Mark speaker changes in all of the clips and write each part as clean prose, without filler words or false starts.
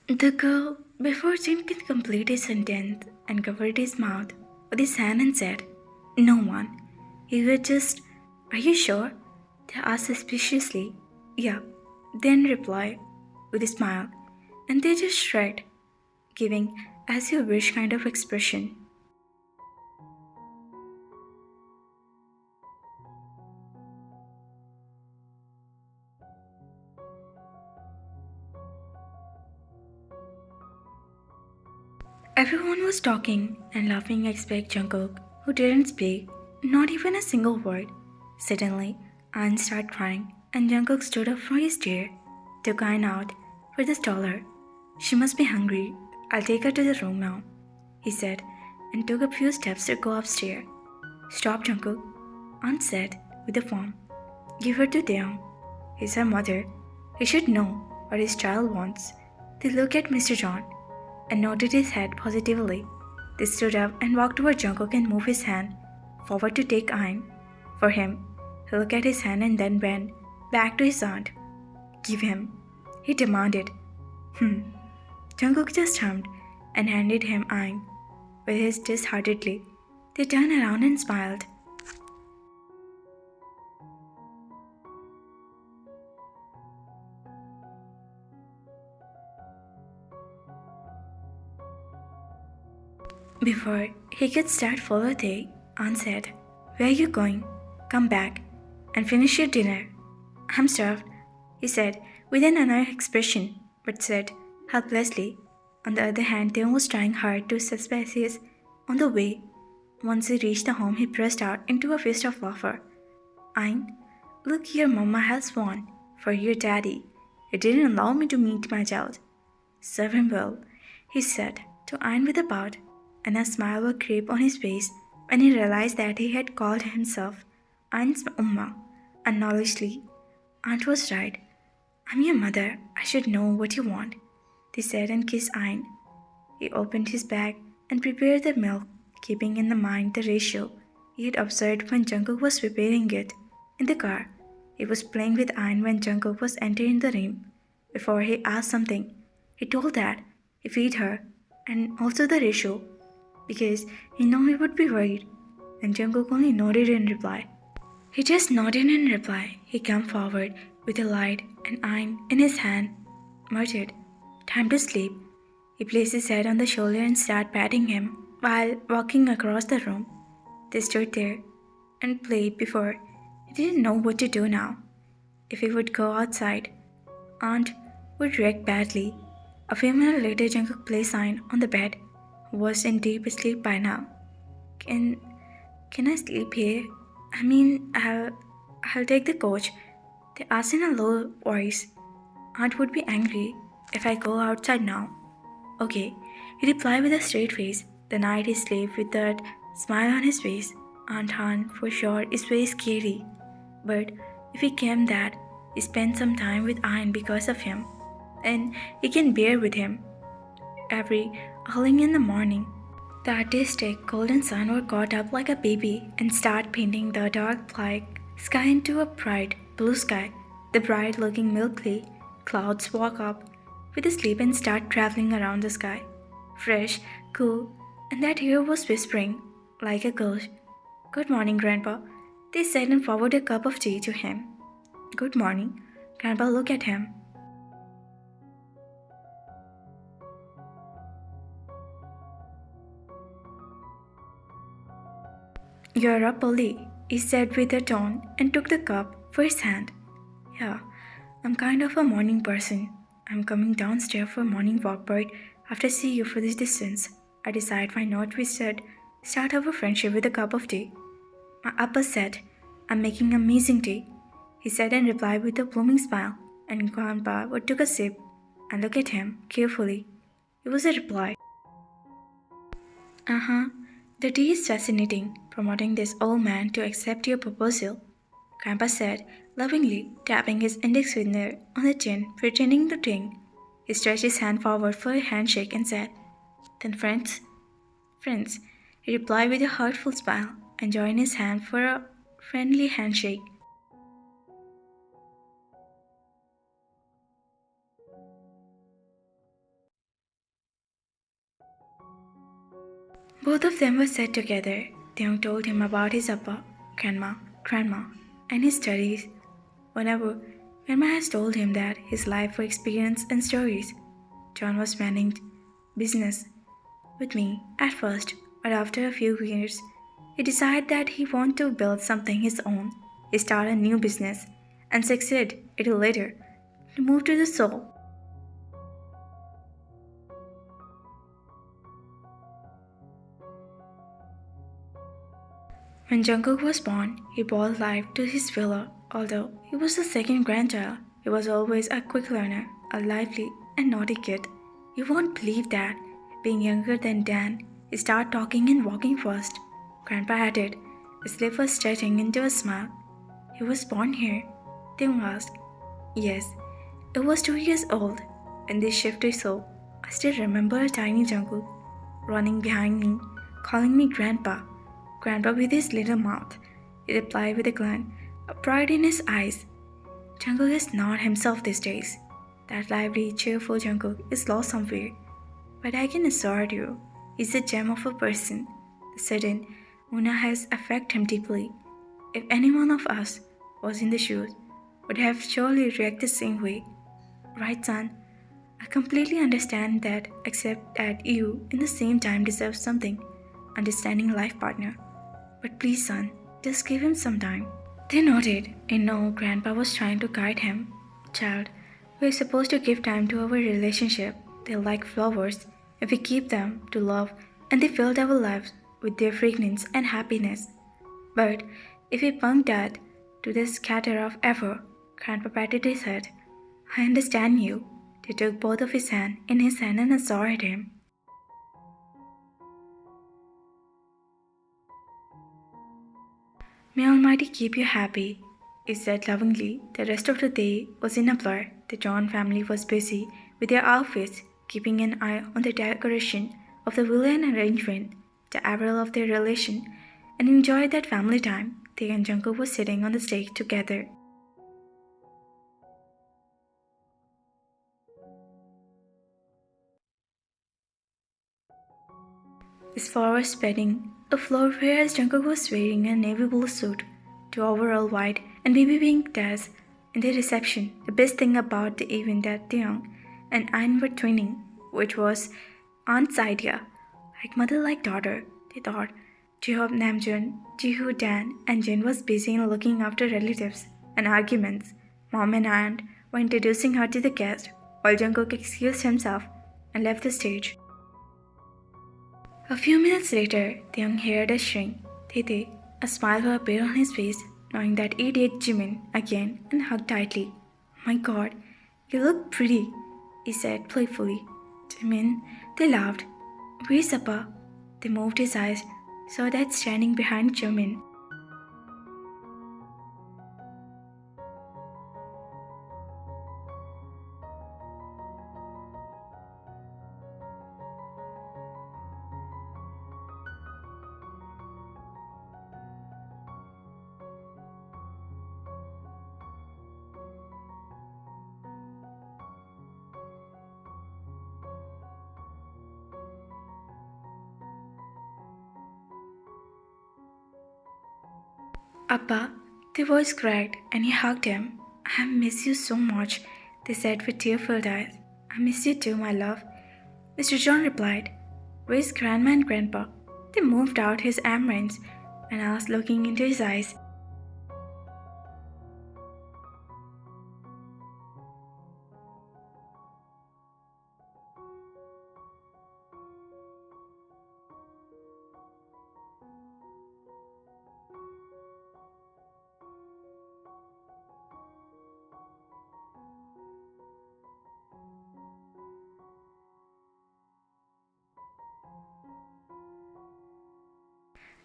Speaker 1: The girl, before Jim could complete his sentence, and covered his mouth with his hand and said, "No one." He was just, "Are you sure?" They asked suspiciously. "Yeah." Then replied with a smile, and they just shrugged, giving "as you wish" kind of expression. Everyone was talking and laughing except Jungkook, who didn't speak, not even a single word. Suddenly, Aien started crying, and Jungkook stood up from his chair, took Aien out for the stroller. "She must be hungry. I'll take her to the room now," he said, and took a few steps to go upstairs. "Stop, Jungkook," Aunt said with a form. "Give her to Taehyung. He's her mother. He should know what his child wants." They looked at Mr. John and nodded his head positively. They stood up and walked toward Jungkook and moved his hand forward to take Aien. For him, he looked at his hand and then went back to his aunt. "Give him," he demanded. "Hmm." Jungkook just hummed and handed him Aien with his disheartedly. They turned around and smiled. Before he could start follow day, Aunt said, "Where are you going? Come back and finish your dinner." "I'm starved," he said with an annoyed expression, but said helplessly. On the other hand, Theo was trying hard to suppress his on the way. Once he reached the home, he burst out into a fist of laughter. "Ayn, look, your mama has won for your daddy. He didn't allow me to meet my child." "Serve him well," he said to Ayn with a bow, and a smile would creep on his face when he realized that he had called himself Ayn's Umma unknowledgely. Aunt was right. "I'm your mother. I should know what you want," they said and kissed Ayn. He opened his bag and prepared the milk, keeping in mind the ratio he had observed when Jungkook was preparing it. In the car, he was playing with Ayn when Jungkook was entering the room. Before he asked something, he told that he feed her and also the ratio because he knew he would be worried, and Jungkook only nodded in reply. He just nodded in reply. He came forward with a light and Ayn in his hand, muttered, "Time to sleep." He placed his head on the shoulder and started patting him while walking across the room. They stood there and played before. He didn't know what to do now. If he would go outside, Aunt would react badly. A few minutes later, Jungkook placed Ayn on the bed, who was in deep sleep by now. Can can I sleep here? I mean, I'll take the coach," they asked in a low voice. "Aunt would be angry if I go outside now." "Okay," he replied with a straight face. The night he slept with that smile on his face. Aunt Han, for sure, is very scary. But if he came that, he spent some time with Ayn because of him, and he can bear with him every early in the morning. The artistic golden sun were caught up like a baby and started painting the dark black sky into a bright blue sky. The bright looking milky clouds walk up with a sleep and start traveling around the sky. Fresh, cool, and that air was whispering like a ghost. "Good morning, Grandpa," they said and forwarded a cup of tea to him. "Good morning." Grandpa looked at him. "You're up early," he said with a tone and took the cup for his hand. "Yeah, I'm kind of a morning person. I'm coming downstairs for a morning walk, but after I see you for this distance, I decide why not we should start our friendship with a cup of tea." My upper said, "I'm making amazing tea," he said and replied with a blooming smile, and Grandpa took a sip and looked at him carefully. It was a reply. "Uh-huh. The tea is fascinating, promoting this old man to accept your proposal," Grandpa said, lovingly, tapping his index finger on the chin, pretending to think. He stretched his hand forward for a handshake and said, "Then friends?" "Friends," he replied with a heartful smile and joined his hand for a friendly handshake. Both of them were set together. Taehyung told him about his appa, grandma, and his studies. Whenever Grandma has told him that his life experience and stories, John was managing business with me at first, but after a few years, he decided that he wanted to build something his own. He started a new business and succeeded a little later to move to the Seoul. When Jungkook was born, he brought life to his villa. Although he was the second grandchild, he was always a quick learner, a lively and naughty kid. You won't believe that, being younger than Dan, he started talking and walking fast. Grandpa added, his lip was stretching into a smile. He was born here? Tim asked. Yes, it was 2 years old when they shifted so. I still remember a tiny Jungkook running behind me, calling me Grandpa. Grandpa with his little mouth, he replied with a glance, a pride in his eyes. Jungkook is not himself these days. That lively, cheerful Jungkook is lost somewhere. But I can assure you, he's a gem of a person. The sudden Una has affected him deeply. If any one of us was in the shoes, would have surely reacted the same way. Right, son? I completely understand that, except that you, in the same time, deserve something, understanding life partner. But please, son, just give him some time. They nodded, and no, Grandpa was trying to guide him. Child, we're supposed to give time to our relationship. They're like flowers. If we keep them to love, and they fill our lives with their fragrance and happiness. But if we punk that to the scatter of ever, Grandpa patted his head. I understand you. They took both of his hands in his hand and assured him. May Almighty keep you happy, he said lovingly. The rest of the day was in a blur. The John family was busy with their outfits, keeping an eye on the decoration of the villa and arrangement, the arrival of their relation, and enjoyed that family time. They and Jungkook were sitting on the stage together. His floor was spreading, a floor whereas Jungkook was wearing a navy blue suit, two overall white and baby pink dress. In the reception, the best thing about the event that Taehyung and Aien were twinning, which was Aunt's idea. Like mother like daughter, they thought. Jihob Namjoon, Jihu Dan, and Jin was busy in looking after relatives and arguments. Mom and aunt were introducing her to the guest, while Jungkook excused himself and left the stage. A few minutes later, Taehyung heard a shrink. Tete, a smile will appear on his face, knowing that idiot Jimin again, and hugged tightly. My God, you look pretty, he said playfully. Jimin, they laughed. Where's Appa? They moved his eyes, saw that standing behind Jimin. Appa, the voice cracked, and he hugged him. I miss you so much, they said with tearful eyes. I miss you too, my love. Mr. John replied. Where's Grandma and Grandpa? They moved out his arm reins and asked, looking into his eyes.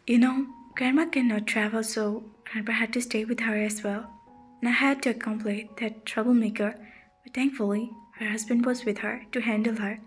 Speaker 1: You know, Grandma cannot travel, so Grandpa had to stay with her as well. And I had to accompany that troublemaker, but thankfully, her husband was with her to handle her,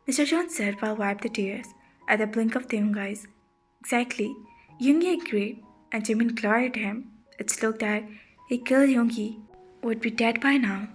Speaker 1: Mr. John said while wiped the tears at the blink of Taehyung's eyes. Exactly, Yoongi agreed, and Jimin glared at him. It looked like he killed Yoongi, would be dead by now.